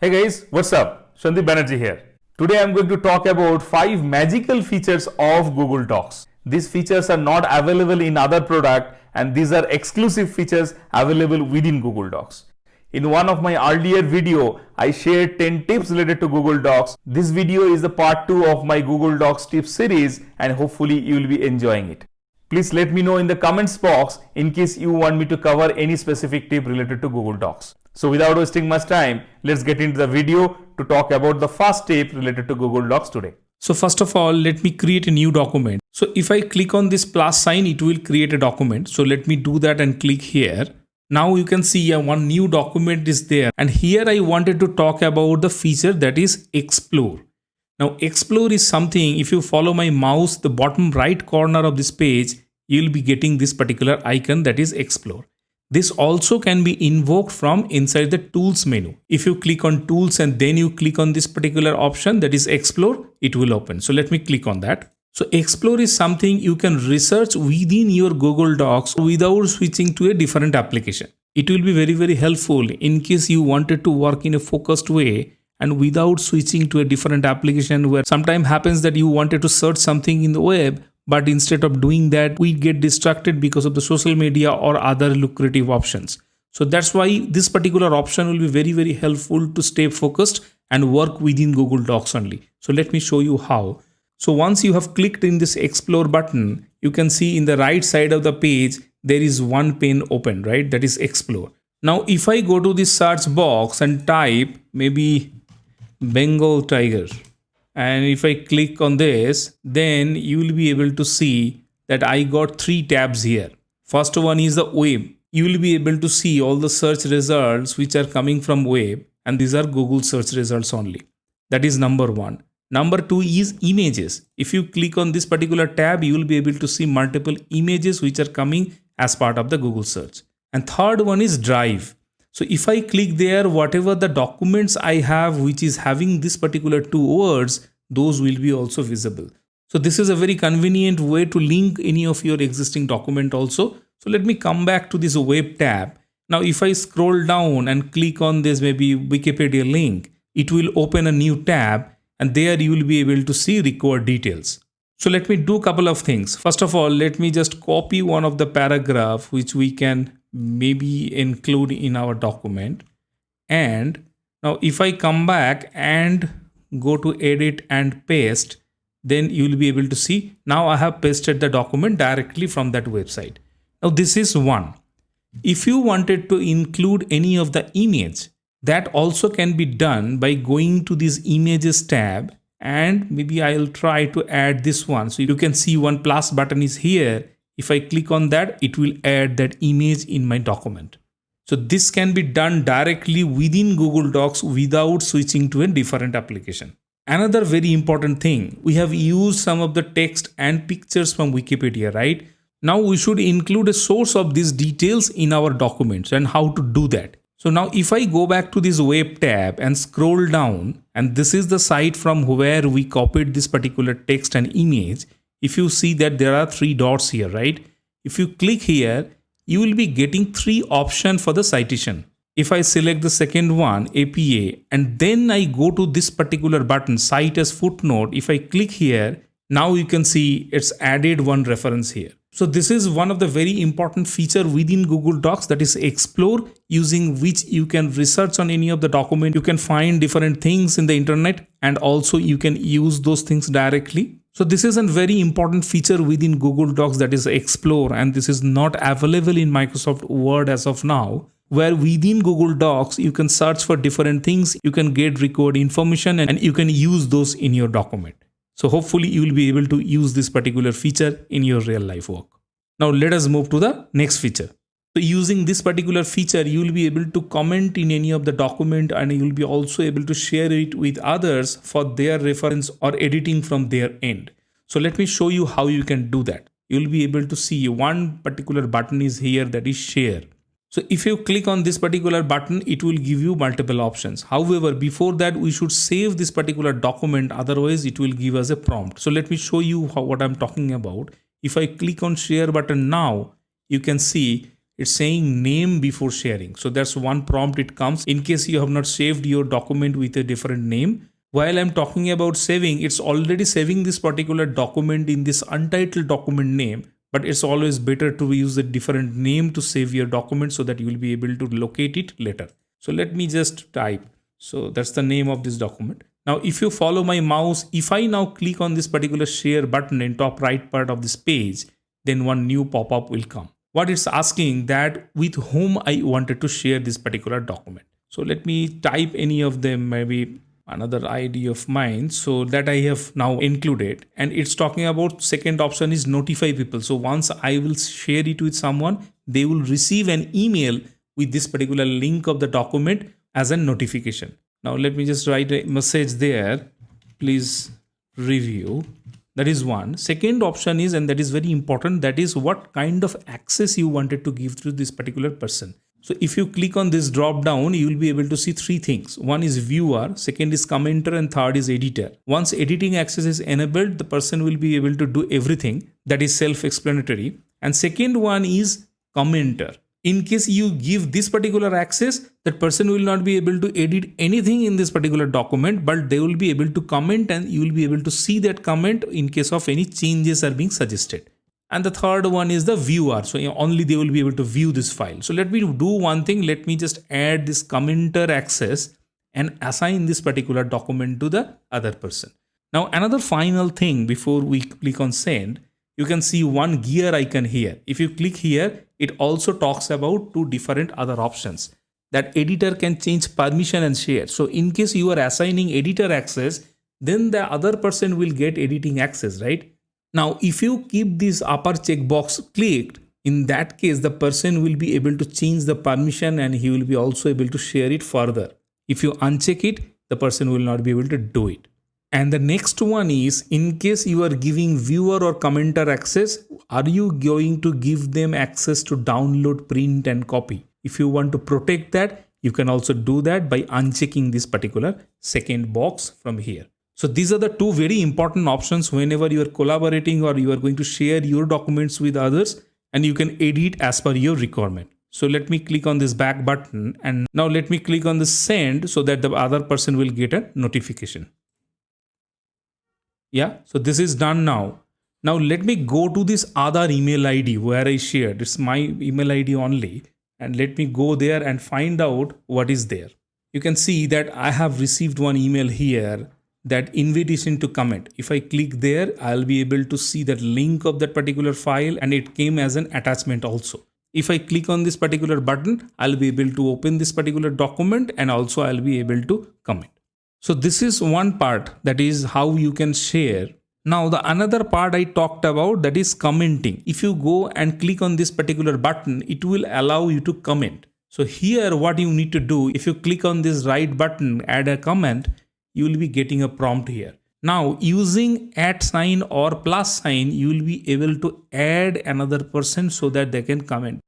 Hey guys, what's up? Shandip Banerjee here. Today I'm going to talk about 5 magical features of Google Docs. These features are not available in other product and these are exclusive features available within Google Docs. In one of my earlier video, I shared 10 tips related to Google Docs. This video is the part 2 of my Google Docs tips series and hopefully you will be enjoying it. Please let me know in the comments box in case you want me to cover any specific tip related to Google Docs. So without wasting much time, let's get into the video to talk about the first tip related to Google Docs today. So first of all, let me create a new document. So if I click on this plus sign, it will create a document. So let me do that and click here. Now you can see one new document is there. And here I wanted to talk about the feature that is Explore. Now Explore is something, if you follow my mouse, the bottom right corner of this page, you'll be getting this particular icon that is Explore. This also can be invoked from inside the tools menu. If you click on tools and then you click on this particular option that is Explore, it will open. So let me click on that. So Explore is something you can research within your Google Docs without switching to a different application. It will be very helpful in case you wanted to work in a focused way and without switching to a different application, where sometimes happens that you wanted to search something in the web, but instead of doing that, we get distracted because of the social media or other lucrative options. So that's why this particular option will be very helpful to stay focused and work within Google Docs only. So let me show you how. So once you have clicked in this Explore button, you can see in the right side of the page, there is one pane open, right? That is Explore. Now, if I go to this search box and type maybe Bengal tiger, and if I click on this, then you will be able to see that I got 3 tabs here. First one is the web. You will be able to see all the search results which are coming from web, and these are Google search results only. That is number 1. Number 2 is images. If you click on this particular tab, you will be able to see multiple images which are coming as part of the Google search. And third one is Drive. So if I click there, whatever the documents I have which is having this particular 2 words, those will be also visible. So this is a very convenient way to link any of your existing document also. So let me come back to this web tab. Now if I scroll down and click on this maybe Wikipedia link, it will open a new tab and there you will be able to see record details. So let me do a couple of things. First of all, let me just copy one of the paragraph which we can maybe include in our document. And now if I come back and go to edit and paste, then you will be able to see now I have pasted the document directly from that website. Now this is one. If you wanted to include any of the image, that also can be done by going to this images tab, and maybe I'll try to add this one. So you can see one plus button is here. If I click on that, it will add that image in my document. So this can be done directly within Google Docs without switching to a different application. Another very important thing, we have used some of the text and pictures from Wikipedia, right? Now we should include a source of these details in our documents and how to do that. So now if I go back to this web tab and scroll down, and this is the site from where we copied this particular text and image, if you see that there are 3 dots here, right? If you click here, you will be getting 3 options for the citation. If I select the second one, APA, and then I go to this particular button, Cite as Footnote, if I click here, now you can see it's added one reference here. So this is one of the very important feature within Google Docs, that is Explore, using which you can research on any of the document. You can find different things in the internet and also you can use those things directly. So this is a very important feature within Google Docs, that is Explore, and this is not available in Microsoft Word as of now, where within Google Docs you can search for different things, you can get record information and you can use those in your document. So hopefully you will be able to use this particular feature in your real life work. Now let us move to the next feature. So using this particular feature, you will be able to comment in any of the document and you will be also able to share it with others for their reference or editing from their end. So let me show you how you can do that. You will be able to see one particular button is here, that is share. So if you click on this particular button, it will give you multiple options. However, before that, we should save this particular document. Otherwise, it will give us a prompt. So let me show you what I'm talking about. If I click on share button now, you can see it's saying name before sharing. So that's one prompt it comes in case you have not saved your document with a different name. While I'm talking about saving, it's already saving this particular document in this untitled document name, but it's always better to use a different name to save your document so that you will be able to locate it later. So let me just type. So that's the name of this document. Now, if you follow my mouse, if I now click on this particular share button in top right part of this page, then one new pop-up will come. What it's asking that with whom I wanted to share this particular document. So let me type any of them, maybe another ID of mine, so that I have now included. And it's talking about second option is notify people. So once I will share it with someone, they will receive an email with this particular link of the document as a notification. Now let me just write a message there. Please review. That is one. Second option is, and that is very important, that is what kind of access you wanted to give to this particular person. So if you click on this drop down, you will be able to see three things. One is viewer, second is commenter, and third is editor. Once editing access is enabled, the person will be able to do everything. That is self-explanatory. And second one is commenter. In case you give this particular access, that person will not be able to edit anything in this particular document, but they will be able to comment and you will be able to see that comment in case of any changes are being suggested. And the third one is the viewer. So only they will be able to view this file. So let me do one thing. Let me just add this commenter access and assign this particular document to the other person. Now, another final thing before we click on send, you can see one gear icon here. If you click here, it also talks about two different other options. That editor can change permission and share. So in case you are assigning editor access, then the other person will get editing access, right? Now, if you keep this upper checkbox clicked, in that case, the person will be able to change the permission and he will be also able to share it further. If you uncheck it, the person will not be able to do it. And the next one is, in case you are giving viewer or commenter access, are you going to give them access to download, print and copy? If you want to protect that, you can also do that by unchecking this particular second box from here. So these are the two very important options whenever you are collaborating or you are going to share your documents with others, and you can edit as per your requirement. So let me click on this back button and now let me click on the send so that the other person will get a notification. Yeah, so this is done now. Now let me go to this other email ID where I shared. It's my email ID only. And let me go there and find out what is there. You can see that I have received one email here, that invitation to comment. If I click there, I'll be able to see that link of that particular file and it came as an attachment also. If I click on this particular button, I'll be able to open this particular document and also I'll be able to comment. So this is one part, that is how you can share. Now the another part I talked about, that is commenting. If you go and click on this particular button, it will allow you to comment. So here what you need to do, if you click on this right button, add a comment, you will be getting a prompt here. Now using @ sign or plus sign, you will be able to add another person so that they can comment.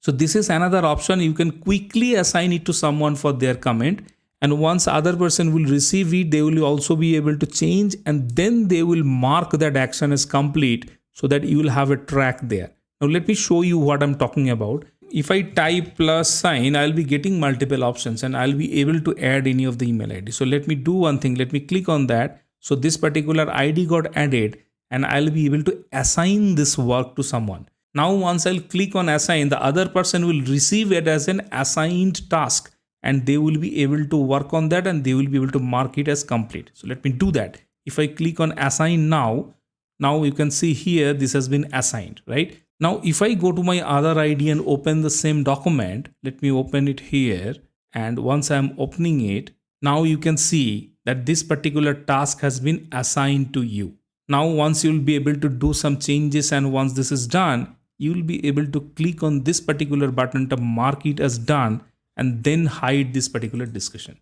So this is another option. You can quickly assign it to someone for their comment. And once other person will receive it, they will also be able to change and then they will mark that action as complete so that you will have a track there. Now let me show you what I'm talking about. If I type plus sign, I'll be getting multiple options and I'll be able to add any of the email ID. So let me do one thing. Let me click on that. So this particular ID got added and I'll be able to assign this work to someone. Now once I'll click on assign, the other person will receive it as an assigned task. And they will be able to work on that and they will be able to mark it as complete. So let me do that. If I click on assign now you can see here this has been assigned, right? Now if I go to my other ID and open the same document, let me open it here. And once I'm opening it, now you can see that this particular task has been assigned to you. Now once you'll be able to do some changes and once this is done, you will be able to click on this particular button to mark it as done and then hide this particular discussion.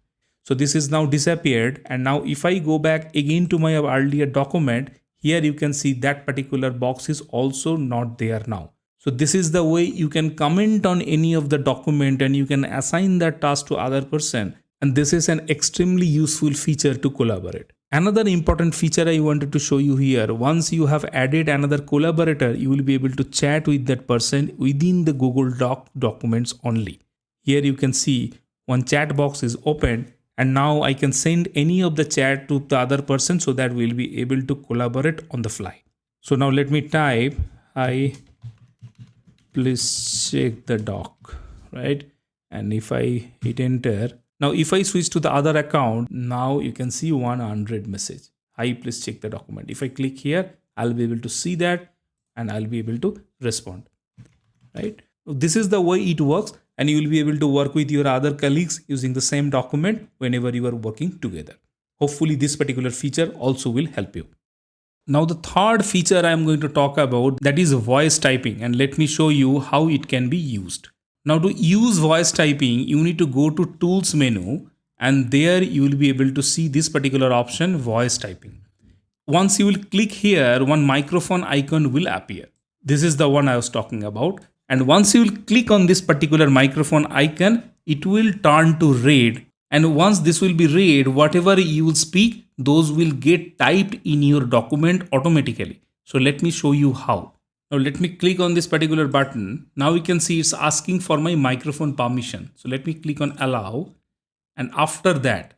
So this is now disappeared. And now if I go back again to my earlier document, here you can see that particular box is also not there now. So this is the way you can comment on any of the document and you can assign that task to other person. And this is an extremely useful feature to collaborate. Another important feature I wanted to show you here, once you have added another collaborator, you will be able to chat with that person within the Google Doc documents only. Here you can see one chat box is open, and now I can send any of the chat to the other person so that we'll be able to collaborate on the fly. So now let me type, hi, please check the doc, right? And if I hit enter, now if I switch to the other account, now you can see 100 message. Hi, please check the document. If I click here, I'll be able to see that and I'll be able to respond, right? This is the way it works, and you will be able to work with your other colleagues using the same document whenever you are working together. Hopefully this particular feature also will help you. Now the third feature I am going to talk about, that is voice typing, and let me show you how it can be used. Now to use voice typing, you need to go to Tools menu, and there you will be able to see this particular option, voice typing. Once you will click here, one microphone icon will appear. This is the one I was talking about. And once you will click on this particular microphone icon, it will turn to red. And once this will be read, whatever you will speak, those will get typed in your document automatically. So let me show you how. Now let me click on this particular button. Now you can see it's asking for my microphone permission. So let me click on allow. And after that,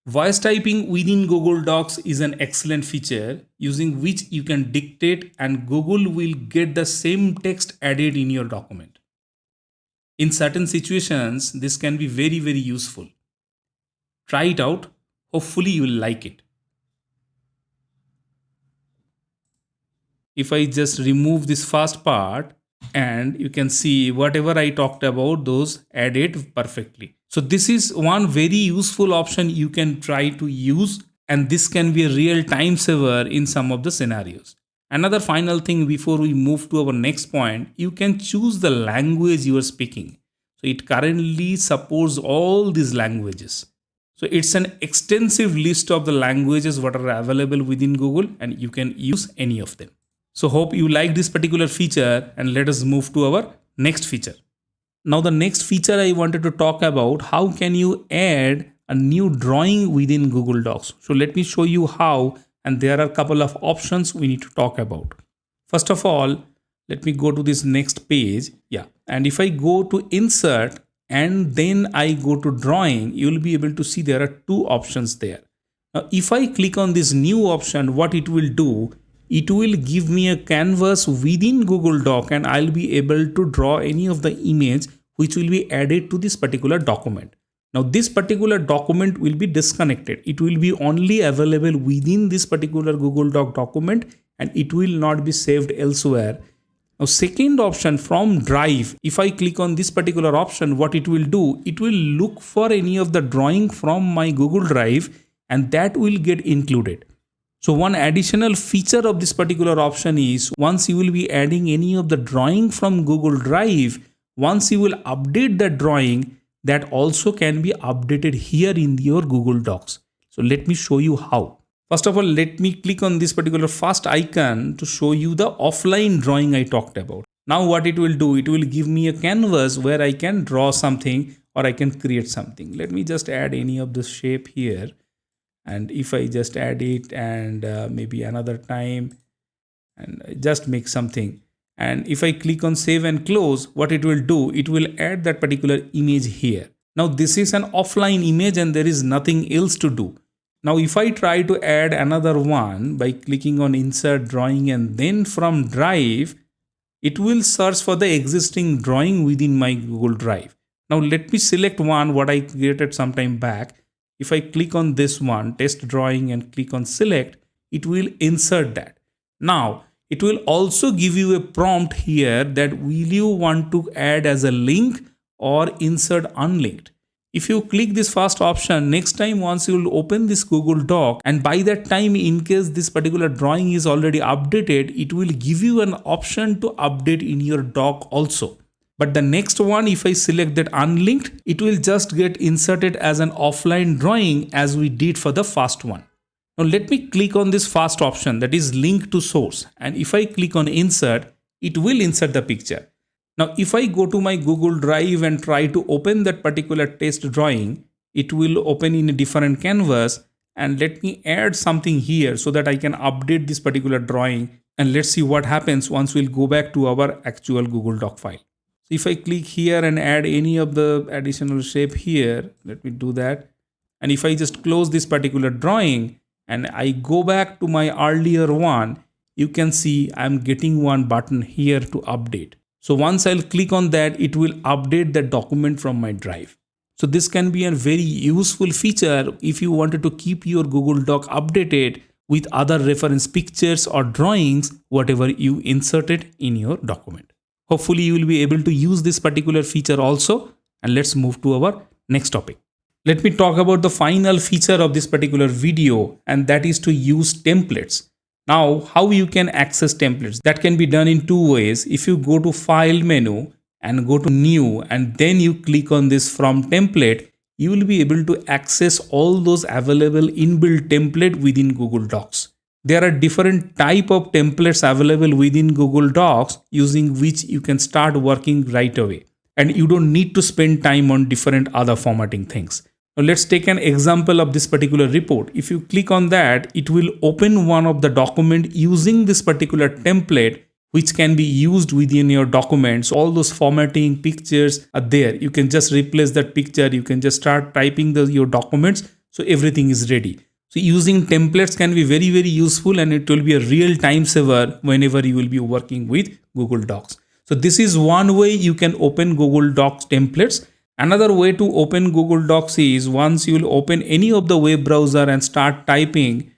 voice typing within Google Docs is an excellent feature using which you can dictate and Google will get the same text added in your document. In certain situations, this can be very, very useful. Try it out. Hopefully you will like it. If I just remove this first part, and you can see whatever I talked about, those added perfectly. So this is one very useful option you can try to use, and this can be a real time saver in some of the scenarios. Another final thing before we move to our next point, you can choose the language you are speaking. So it currently supports all these languages. So it's an extensive list of the languages what are available within Google, and you can use any of them. So hope you like this particular feature, and let us move to our next feature. Now the next feature I wanted to talk about, how can you add a new drawing within Google Docs. So let me show you how, and there are a couple of options we need to talk about. First of all, let me go to this next page. Yeah, and if I go to insert and then I go to drawing, you will be able to see there are two options there. Now if I click on this new option, what it will do, it will give me a canvas within Google Doc, and I'll be able to draw any of the image which will be added to this particular document. Now this particular document will be disconnected. It will be only available within this particular Google Doc document, and it will not be saved elsewhere. Now second option, from Drive, if I click on this particular option, what it will do, it will look for any of the drawing from my Google Drive, and that will get included. So one additional feature of this particular option is, once you will be adding any of the drawing from Google Drive, once you will update the drawing, that also can be updated here in your Google Docs. So let me show you how. First of all, let me click on this particular first icon to show you the offline drawing I talked about. Now what it will do, it will give me a canvas where I can draw something or I can create something. Let me just add any of the shape here. And if I just add it and maybe another time and just make something, and if I click on save and close, what it will do, it will add that particular image here. Now this is an offline image and there is nothing else to do. Now if I try to add another one by clicking on insert drawing and then from Drive, it will search for the existing drawing within my Google Drive. Now let me select one what I created some time back. If I click on this one, test drawing, and click on select, it will insert that. Now, it will also give you a prompt here that will you want to add as a link or insert unlinked. If you click this first option, next time once you will open this Google Doc, and by that time in case this particular drawing is already updated, it will give you an option to update in your doc also. But the next one, if I select that unlinked, it will just get inserted as an offline drawing as we did for the first one. Now let me click on this first option, that is link to source. And if I click on insert, it will insert the picture. Now if I go to my Google Drive and try to open that particular test drawing, it will open in a different canvas. and let me add something here so that I can update this particular drawing, and let's see what happens once we'll go back to our actual Google Doc file. So if I click here and add any of the additional shape here, let me do that. And if I just close this particular drawing and I go back to my earlier one, you can see I'm getting one button here to update. So once I'll click on that, it will update the document from my drive. So this can be a very useful feature if you wanted to keep your Google Doc updated with other reference pictures or drawings, whatever you inserted in your document. Hopefully you will be able to use this particular feature also. And let's move to our next topic. Let me talk about the final feature of this particular video, and that is to use templates. Now, how you can access templates? That can be done in two ways. If you go to File menu and go to New, and then you click on this From Template, you will be able to access all those available inbuilt template within Google Docs. There are different type of templates available within Google Docs using which you can start working right away. And you don't need to spend time on different other formatting things. Now let's take an example of this particular report. If you click on that, it will open one of the document using this particular template, which can be used within your documents. All those formatting pictures are there. You can just replace that picture. You can just start typing your documents. So everything is ready. So using templates can be very, very useful, and it will be a real time saver whenever you will be working with Google Docs. So this is one way you can open Google Docs templates. Another way to open Google Docs is once you will open any of the web browser and start typing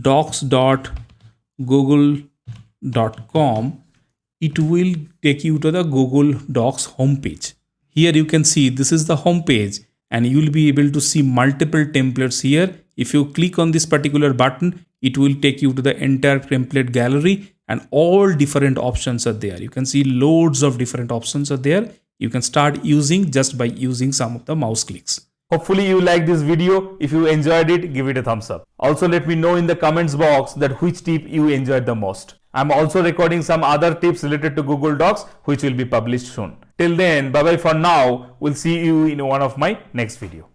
docs.google.com, it will take you to the Google Docs homepage. Here you can see this is the homepage, and you will be able to see multiple templates here. If you click on this particular button, it will take you to the entire template gallery, and all different options are there. You can see loads of different options are there. You can start using just by using some of the mouse clicks. Hopefully you liked this video. If you enjoyed it, give it a thumbs up. Also let me know in the comments box that which tip you enjoyed the most. I'm also recording some other tips related to Google Docs which will be published soon. Till then, bye bye for now. We'll see you in one of my next video.